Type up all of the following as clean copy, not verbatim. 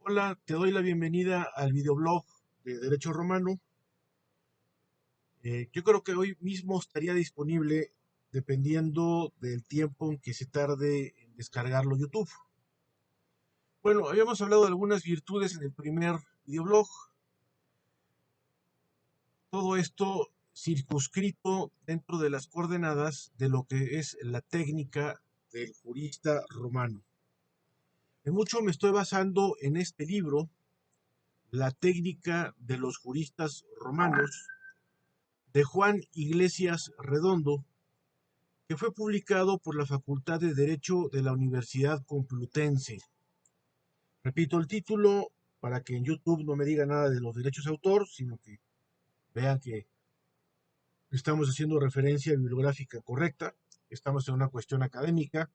Hola, te doy la bienvenida al videoblog de Derecho Romano. Yo creo que hoy mismo estaría disponible dependiendo del tiempo en que se tarde en descargarlo YouTube. Bueno, habíamos hablado de algunas virtudes en el primer videoblog. Todo esto circunscrito dentro de las coordenadas de lo que es la técnica del jurista romano. En mucho me estoy basando en este libro, La técnica de los juristas romanos, de Juan Iglesias Redondo, que fue publicado por la Facultad de Derecho de la Universidad Complutense. Repito el título para que en YouTube no me diga nada de los derechos de autor, sino que vean que estamos haciendo referencia bibliográfica correcta, estamos en una cuestión académica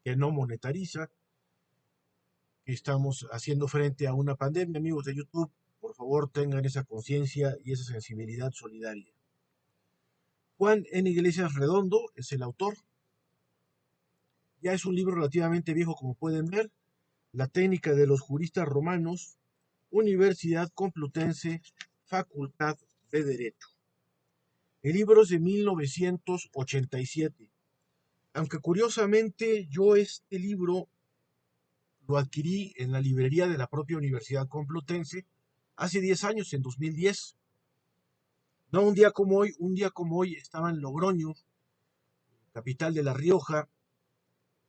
que no monetariza, que estamos haciendo frente a una pandemia, amigos de YouTube. Por favor, tengan esa conciencia y esa sensibilidad solidaria. Juan N. Iglesias Redondo es el autor. Ya es un libro relativamente viejo, como pueden ver. La técnica de los juristas romanos, Universidad Complutense, Facultad de Derecho. El libro es de 1987. Aunque curiosamente yo este libro lo adquirí en la librería de la propia Universidad Complutense hace 10 años, en 2010. No un día como hoy estaba en Logroño, capital de La Rioja,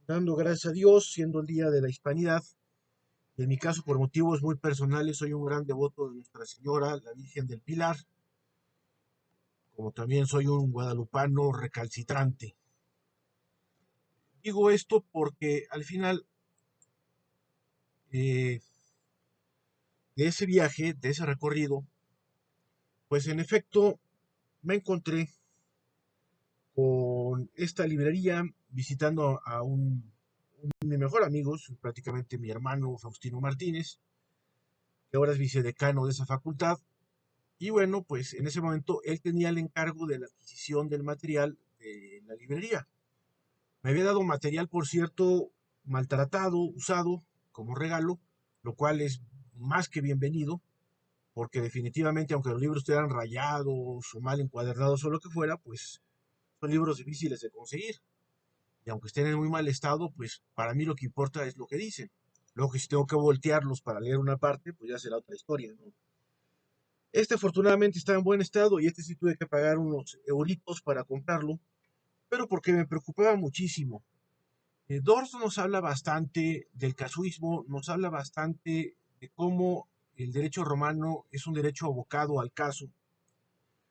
dando gracias a Dios, siendo el Día de la Hispanidad. En mi caso, por motivos muy personales, soy un gran devoto de Nuestra Señora, la Virgen del Pilar, como también soy un guadalupano recalcitrante. Digo esto porque al final de ese viaje, de ese recorrido, pues en efecto me encontré con esta librería visitando a de mis mejores amigos, prácticamente mi hermano Faustino Martínez, que ahora es vicedecano de esa facultad. Y bueno, pues en ese momento él tenía el encargo de la adquisición del material de la librería. Me había dado material, por cierto, maltratado, usado, como regalo, lo cual es más que bienvenido, porque definitivamente, aunque los libros estuvieran rayados o mal encuadernados o lo que fuera, pues son libros difíciles de conseguir. Y aunque estén en muy mal estado, pues para mí lo que importa es lo que dicen. Luego que si tengo que voltearlos para leer una parte, pues ya será otra historia, ¿no? Este afortunadamente está en buen estado y este sí tuve que pagar unos euritos para comprarlo, pero porque me preocupaba muchísimo. Dors nos habla bastante del casuismo, nos habla bastante de cómo el derecho romano es un derecho abocado al caso,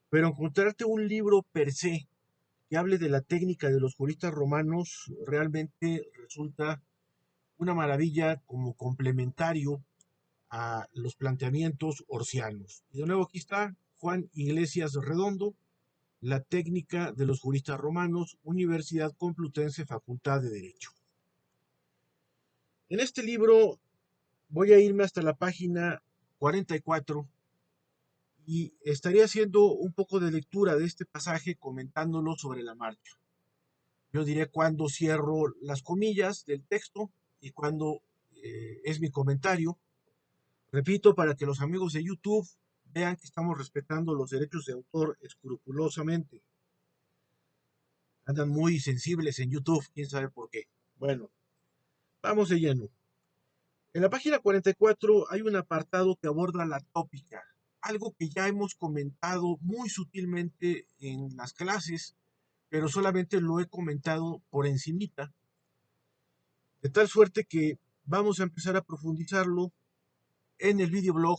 pero encontrarte un libro per se que hable de la técnica de los juristas romanos realmente resulta una maravilla como complementario a los planteamientos orsianos. Y de nuevo aquí está Juan Iglesias Redondo, La técnica de los juristas romanos, Universidad Complutense, Facultad de Derecho. En este libro voy a irme hasta la página 44 y estaré haciendo un poco de lectura de este pasaje comentándolo sobre la marcha. Yo diré cuándo cierro las comillas del texto y cuándo es mi comentario. Repito, para que los amigos de YouTube vean que estamos respetando los derechos de autor escrupulosamente. Andan muy sensibles en YouTube, quién sabe por qué. Bueno, vamos de lleno. En la página 44 hay un apartado que aborda la tópica, algo que ya hemos comentado muy sutilmente en las clases, pero solamente lo he comentado por encimita, de tal suerte que vamos a empezar a profundizarlo en el videoblog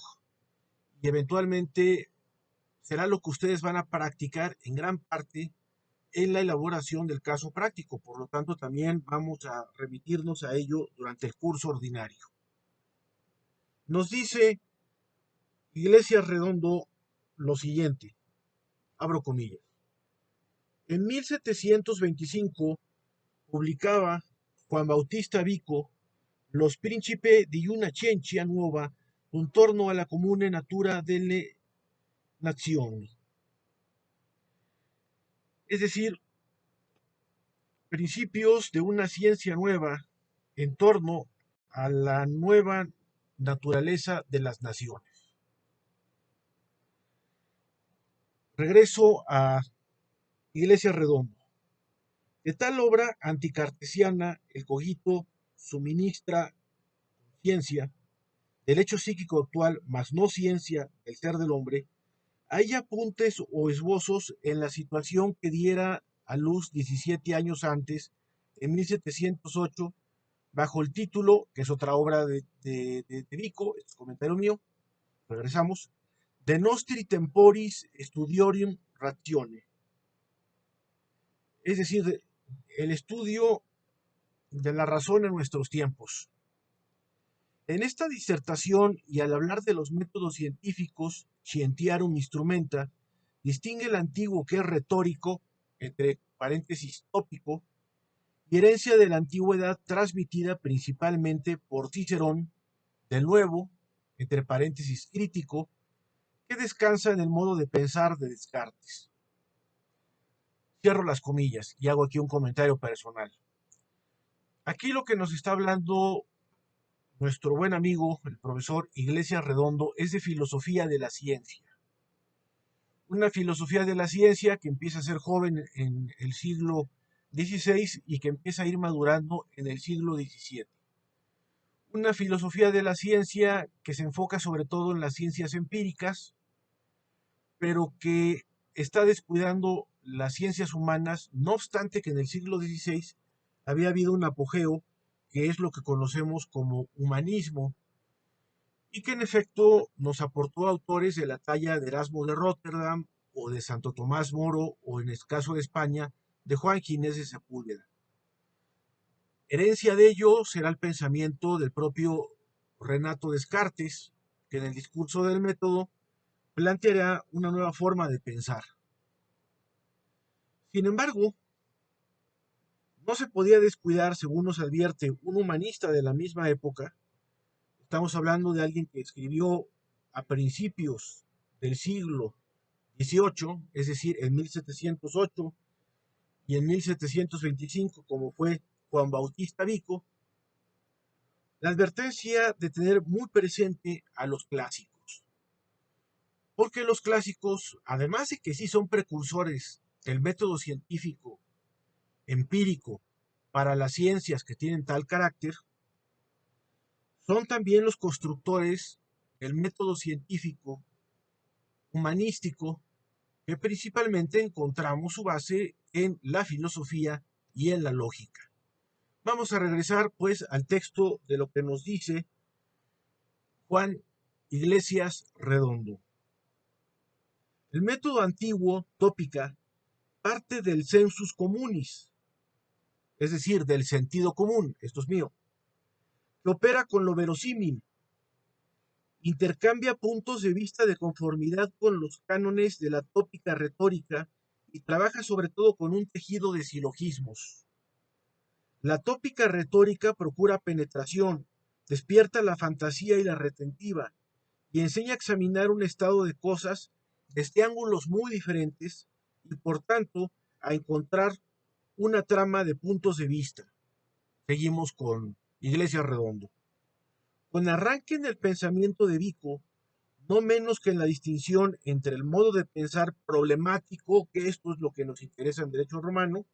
y eventualmente será lo que ustedes van a practicar en gran parte en la elaboración del caso práctico. Por lo tanto, también vamos a remitirnos a ello durante el curso ordinario. Nos dice Iglesias Redondo lo siguiente, abro comillas. En 1725 publicaba Juan Bautista Vico Los Principe di una Ciencia Nuova intorno alla comune natura delle nazioni. Es decir, principios de una ciencia nueva en torno a la nueva naturaleza de las naciones. Regreso a Iglesias Redondo. De tal obra anticartesiana, el cogito suministra ciencia del hecho psíquico actual, mas no ciencia del ser del hombre. Hay apuntes o esbozos en la situación que diera a luz 17 años antes, en 1708, bajo el título, que es otra obra de Vico, este es comentario mío, regresamos, De Nostri Temporis Studiorum Ratione, es decir, el estudio de la razón en nuestros tiempos. En esta disertación y al hablar de los métodos científicos, scientiarum instrumenta, distingue el antiguo que es retórico, entre paréntesis tópico, y herencia de la antigüedad transmitida principalmente por Cicerón, del nuevo, entre paréntesis crítico, que descansa en el modo de pensar de Descartes. Cierro las comillas y hago aquí un comentario personal. Aquí lo que nos está hablando nuestro buen amigo, el profesor Iglesias Redondo, es de filosofía de la ciencia. Una filosofía de la ciencia que empieza a ser joven en el siglo XVI y que empieza a ir madurando en el siglo XVII. Una filosofía de la ciencia que se enfoca sobre todo en las ciencias empíricas, pero que está descuidando las ciencias humanas, no obstante que en el siglo XVI había habido un apogeo que es lo que conocemos como humanismo, y que en efecto nos aportó autores de la talla de Erasmo de Rotterdam o de Santo Tomás Moro o en el caso de España de Juan Ginés de Sepúlveda. Herencia de ello será el pensamiento del propio Renato Descartes, que en el discurso del método planteará una nueva forma de pensar. Sin embargo, no se podía descuidar, según nos advierte un humanista de la misma época. Estamos hablando de alguien que escribió a principios del siglo XVIII, es decir, en 1708 y en 1725, como fue Juan Bautista Vico, la advertencia de tener muy presente a los clásicos. Porque los clásicos, además de que sí son precursores del método científico empírico para las ciencias que tienen tal carácter, son también los constructores del método científico humanístico que principalmente encontramos su base en la filosofía y en la lógica. Vamos a regresar pues al texto de lo que nos dice Juan Iglesias Redondo. El método antiguo, tópica, parte del sensus communis, es decir, del sentido común, esto es mío, que opera con lo verosímil, intercambia puntos de vista de conformidad con los cánones de la tópica retórica y trabaja sobre todo con un tejido de silogismos. La tópica retórica procura penetración, despierta la fantasía y la retentiva, y enseña a examinar un estado de cosas desde ángulos muy diferentes y por tanto a encontrar una trama de puntos de vista. Seguimos con Iglesias Redondo. Con arranque en el pensamiento de Vico, no menos que en la distinción entre el modo de pensar problemático, que esto es lo que nos interesa en derecho romano,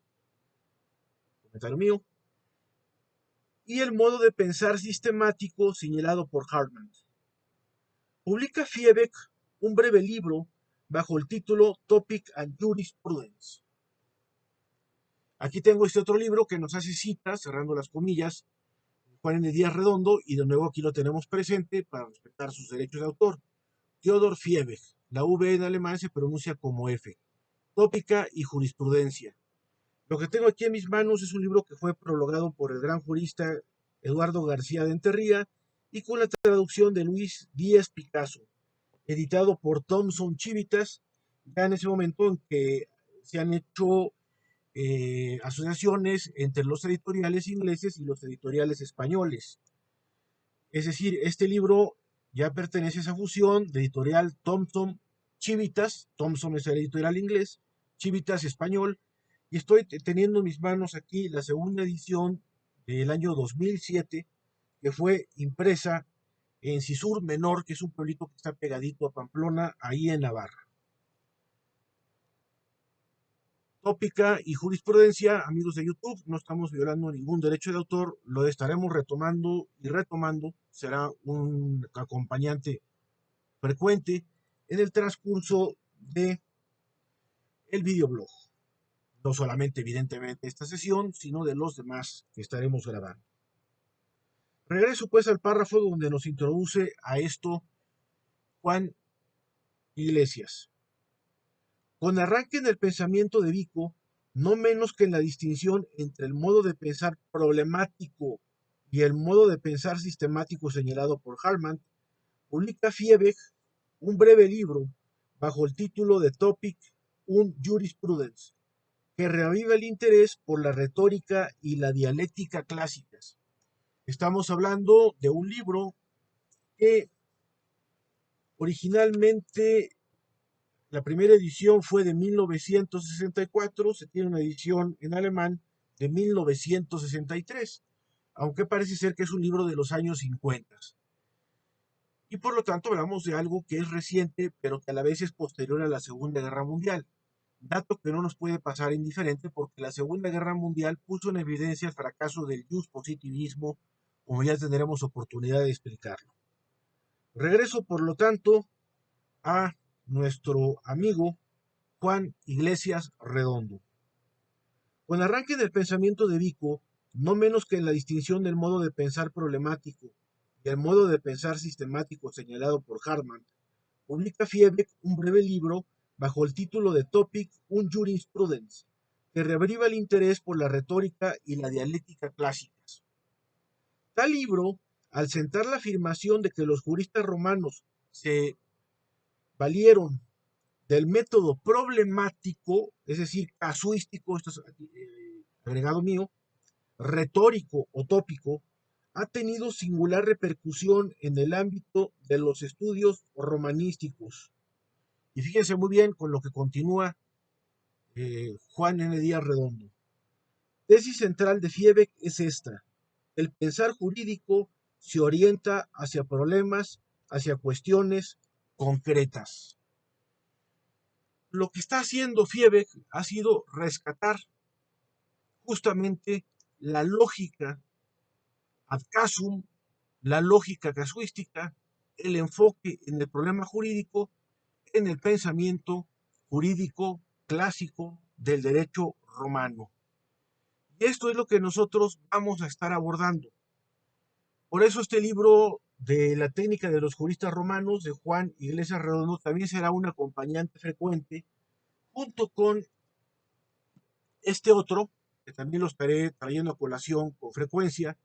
comentario mío, y el modo de pensar sistemático señalado por Hartmann. Publica Fiebeck un breve libro bajo el título Topic and Jurisprudence. Aquí tengo este otro libro que nos hace cita, cerrando las comillas, Juan N. Díaz Redondo, y de nuevo aquí lo tenemos presente para respetar sus derechos de autor. Theodor Fiebeck, la V en alemán se pronuncia como F. Tópica y jurisprudencia. Lo que tengo aquí en mis manos es un libro que fue prologado por el gran jurista Eduardo García de Enterría y con la traducción de Luis Díaz Picasso, editado por Thomson Civitas, ya en ese momento en que se han hecho asociaciones entre los editoriales ingleses y los editoriales españoles. Es decir, este libro ya pertenece a esa fusión de editorial Thomson Civitas, Thomson es el editorial inglés, Civitas español, y estoy teniendo en mis manos aquí la segunda edición del año 2007, que fue impresa en Cisur Menor, que es un pueblito que está pegadito a Pamplona, ahí en Navarra. Tópica y jurisprudencia, amigos de YouTube, no estamos violando ningún derecho de autor, lo estaremos retomando y retomando, será un acompañante frecuente en el transcurso de el videoblog. No solamente, evidentemente, esta sesión, sino de los demás que estaremos grabando. Regreso pues al párrafo donde nos introduce a esto Juan Iglesias. Con arranque en el pensamiento de Vico, no menos que en la distinción entre el modo de pensar problemático y el modo de pensar sistemático señalado por Hartmann, publica Fiebig un breve libro bajo el título de Topic und Jurisprudence, que reaviva el interés por la retórica y la dialéctica clásicas. Estamos hablando de un libro que originalmente la primera edición fue de 1964, se tiene una edición en alemán de 1963, aunque parece ser que es un libro de los años 50. Y por lo tanto hablamos de algo que es reciente, pero que a la vez es posterior a la Segunda Guerra Mundial. Dato que no nos puede pasar indiferente porque la Segunda Guerra Mundial puso en evidencia el fracaso del positivismo, como ya tendremos oportunidad de explicarlo. Regreso, por lo tanto, a nuestro amigo Juan Iglesias Redondo. Con arranque del pensamiento de Vico, no menos que en la distinción del modo de pensar problemático y el modo de pensar sistemático señalado por Hartmann, publica Fiebig un breve libro bajo el título de Topic und Jurisprudence, que reaviva el interés por la retórica y la dialéctica clásicas. Tal libro, al sentar la afirmación de que los juristas romanos se valieron del método problemático, es decir, casuístico, esto es agregado mío, retórico o tópico, ha tenido singular repercusión en el ámbito de los estudios romanísticos. Y fíjense muy bien con lo que continúa Juan N. Díaz Redondo. Tesis central de Fiebig es esta: el pensar jurídico se orienta hacia problemas, hacia cuestiones concretas. Lo que está haciendo Fiebig ha sido rescatar justamente la lógica ad casum, la lógica casuística, el enfoque en el problema jurídico, en el pensamiento jurídico clásico del derecho romano. Y esto es lo que nosotros vamos a estar abordando. Por eso este libro de la técnica de los juristas romanos de Juan Iglesias Redondo también será un acompañante frecuente junto con este otro, que también lo estaré trayendo a colación con frecuencia,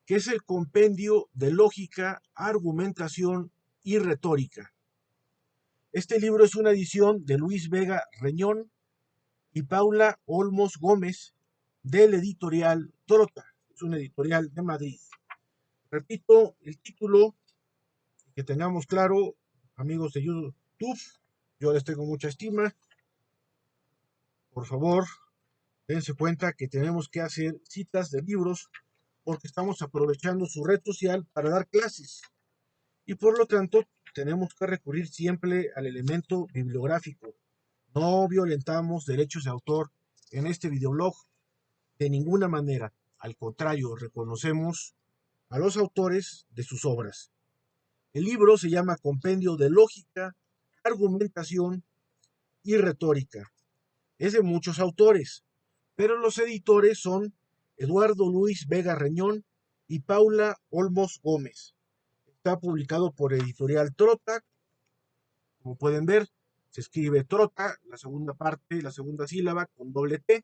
que es el compendio de lógica, argumentación y retórica. Este libro es una edición de Luis Vega Reñón y Paula Olmos Gómez del editorial Trota, es una editorial de Madrid. Repito el título, que tengamos claro, amigos de YouTube, yo les tengo mucha estima. Por favor, dense cuenta que tenemos que hacer citas de libros porque estamos aprovechando su red social para dar clases. Y por lo tanto, tenemos que recurrir siempre al elemento bibliográfico. No violentamos derechos de autor en este videoblog de ninguna manera. Al contrario, reconocemos a los autores de sus obras. El libro se llama Compendio de Lógica, Argumentación y Retórica. Es de muchos autores, pero los editores son Eduardo Luis Vega Reñón y Paula Olmos Gómez. Está publicado por Editorial Trota. Como pueden ver, se escribe Trota, la segunda parte, la segunda sílaba con doble T.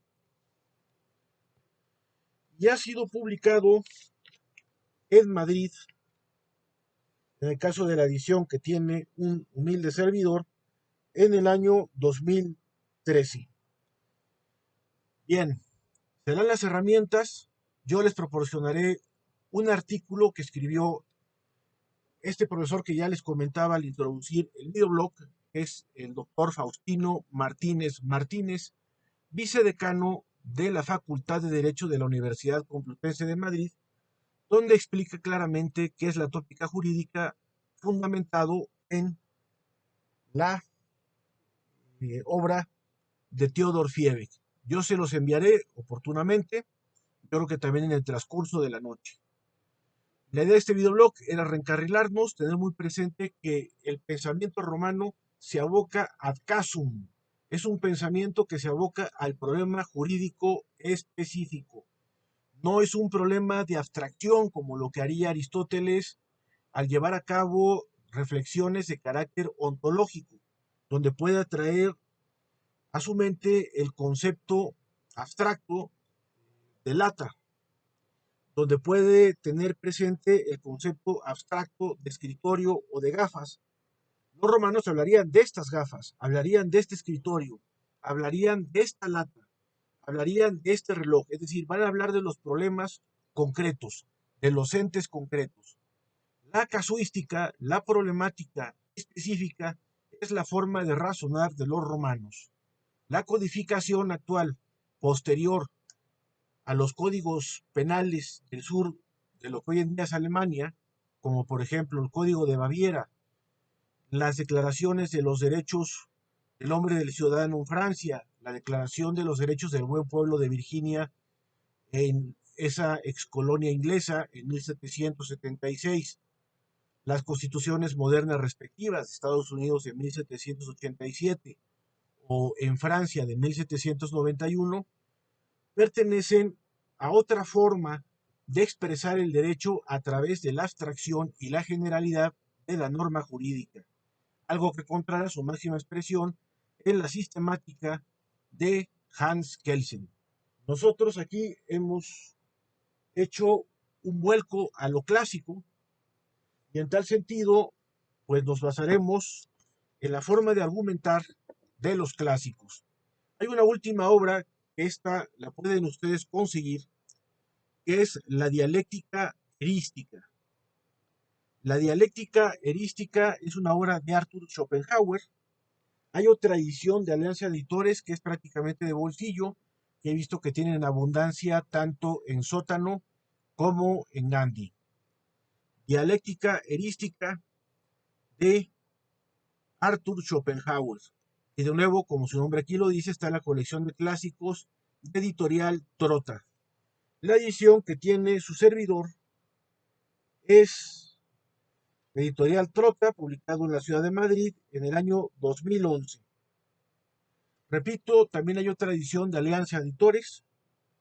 Y ha sido publicado en Madrid, en el caso de la edición que tiene un humilde servidor, en el año 2013. Bien, serán las herramientas. Yo les proporcionaré un artículo que escribió este profesor que ya les comentaba al introducir el videoblog, es el doctor Faustino Martínez Martínez, vicedecano de la Facultad de Derecho de la Universidad Complutense de Madrid, donde explica claramente qué es la tópica jurídica fundamentado en la obra de Theodor Fiebig. Yo se los enviaré oportunamente, yo creo que también en el transcurso de la noche. La idea de este videoblog era reencarrilarnos, tener muy presente que el pensamiento romano se aboca ad casum. Es un pensamiento que se aboca al problema jurídico específico. No es un problema de abstracción como lo que haría Aristóteles al llevar a cabo reflexiones de carácter ontológico, donde pueda traer a su mente el concepto abstracto de lata, donde puede tener presente el concepto abstracto de escritorio o de gafas. Los romanos hablarían de estas gafas, hablarían de este escritorio, hablarían de esta lata, hablarían de este reloj, es decir, van a hablar de los problemas concretos, de los entes concretos. La casuística, la problemática específica, es la forma de razonar de los romanos. La codificación actual, posterior a los códigos penales del sur de lo que hoy en día es Alemania, como por ejemplo el Código de Baviera, las declaraciones de los derechos del hombre y del ciudadano en Francia, la declaración de los derechos del buen pueblo de Virginia en esa excolonia inglesa en 1776, las constituciones modernas respectivas de Estados Unidos en 1787 o en Francia de 1791, pertenecen a otra forma de expresar el derecho a través de la abstracción y la generalidad de la norma jurídica, algo que contrará su máxima expresión en la sistemática de Hans Kelsen. Nosotros aquí hemos hecho un vuelco a lo clásico y en tal sentido, pues nos basaremos en la forma de argumentar de los clásicos. Hay una última obra, que esta la pueden ustedes conseguir, que es la dialéctica erística. La dialéctica erística es una obra de Arthur Schopenhauer. Hay otra edición de Alianza Editores que es prácticamente de bolsillo, que he visto que tienen abundancia tanto en Sótano como en Gandhi. Dialéctica erística de Arthur Schopenhauer. Y de nuevo, como su nombre aquí lo dice, está en la colección de clásicos de Editorial Trota. La edición que tiene su servidor es Editorial Trota, publicado en la ciudad de Madrid en el año 2011. Repito, también hay otra edición de Alianza Editores.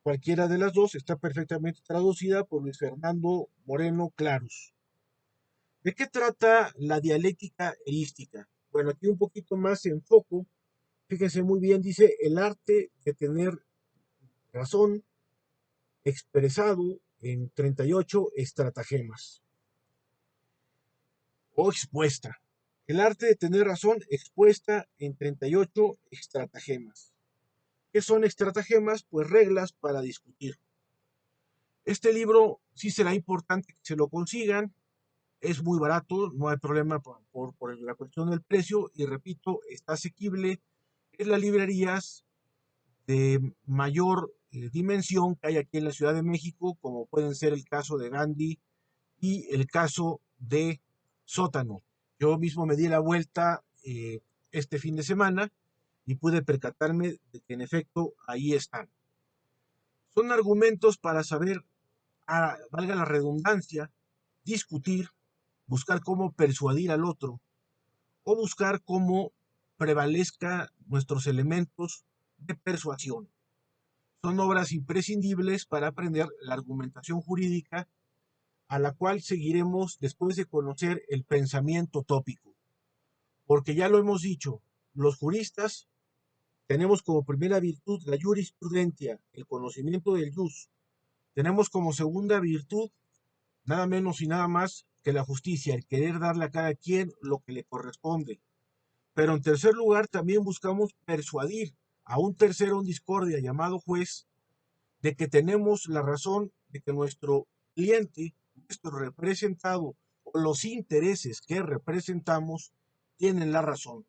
Cualquiera de las dos está perfectamente traducida por Luis Fernando Moreno Claros. ¿De qué trata la dialéctica erística? Bueno, aquí un poquito más en foco. Fíjense muy bien, dice el arte de tener razón expresado en 38 estratagemas o expuesta. El arte de tener razón expuesta en 38 estratagemas. ¿Qué son estratagemas? Pues reglas para discutir. Este libro sí será importante que se lo consigan. Es muy barato, no hay problema por la cuestión del precio y repito, está asequible en las librerías de mayor dimensión que hay aquí en la Ciudad de México, como pueden ser el caso de Gandhi y el caso de Sótano. Yo mismo me di la vuelta este fin de semana y pude percatarme de que en efecto ahí están. Son argumentos para saber, valga la redundancia, discutir, buscar cómo persuadir al otro o buscar cómo prevalezca nuestros elementos de persuasión. Son obras imprescindibles para aprender la argumentación jurídica, a la cual seguiremos después de conocer el pensamiento tópico. Porque ya lo hemos dicho, los juristas tenemos como primera virtud la jurisprudencia, el conocimiento del jus. Tenemos como segunda virtud nada menos y nada más que la justicia, el querer darle a cada quien lo que le corresponde. Pero en tercer lugar también buscamos persuadir a un tercero en discordia llamado juez de que tenemos la razón, de que nuestro cliente, nuestro representado o los intereses que representamos tienen la razón.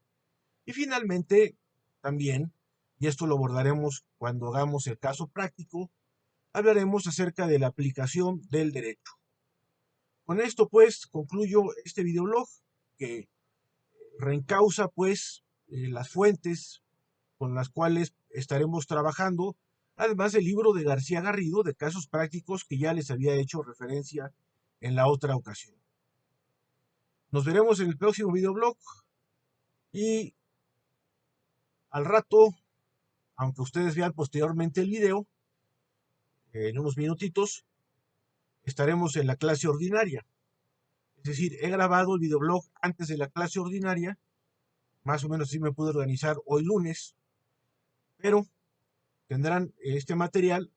Y finalmente, también, y esto lo abordaremos cuando hagamos el caso práctico, hablaremos acerca de la aplicación del derecho. Con esto pues concluyo este videoblog que reencausa pues las fuentes con las cuales estaremos trabajando, además del libro de García Garrido de casos prácticos que ya les había hecho referencia en la otra ocasión. Nos veremos en el próximo videoblog y al rato, aunque ustedes vean posteriormente el video, en unos minutitos, estaremos en la clase ordinaria. Es decir, he grabado el videoblog antes de la clase ordinaria, más o menos así me pude organizar hoy lunes, pero tendrán este material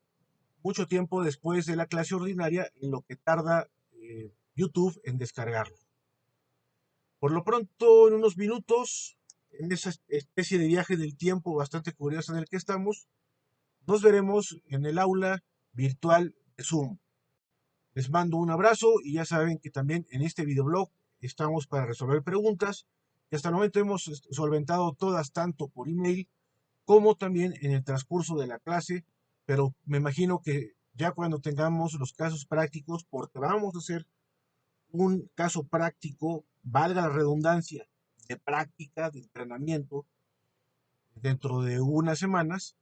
mucho tiempo después de la clase ordinaria en lo que tarda YouTube en descargarlo. Por lo pronto, en unos minutos, en esa especie de viaje del tiempo bastante curiosa en el que estamos, nos veremos en el aula virtual de Zoom. Les mando un abrazo y ya saben que también en este videoblog estamos para resolver preguntas que hasta el momento hemos solventado todas tanto por email como también en el transcurso de la clase, pero me imagino que ya cuando tengamos los casos prácticos, porque vamos a hacer un caso práctico, valga la redundancia, de práctica, de entrenamiento, dentro de unas semanas,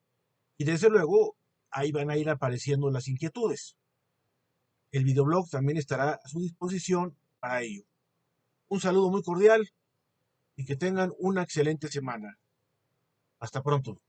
y desde luego ahí van a ir apareciendo las inquietudes. El videoblog también estará a su disposición para ello. Un saludo muy cordial y que tengan una excelente semana. Hasta pronto.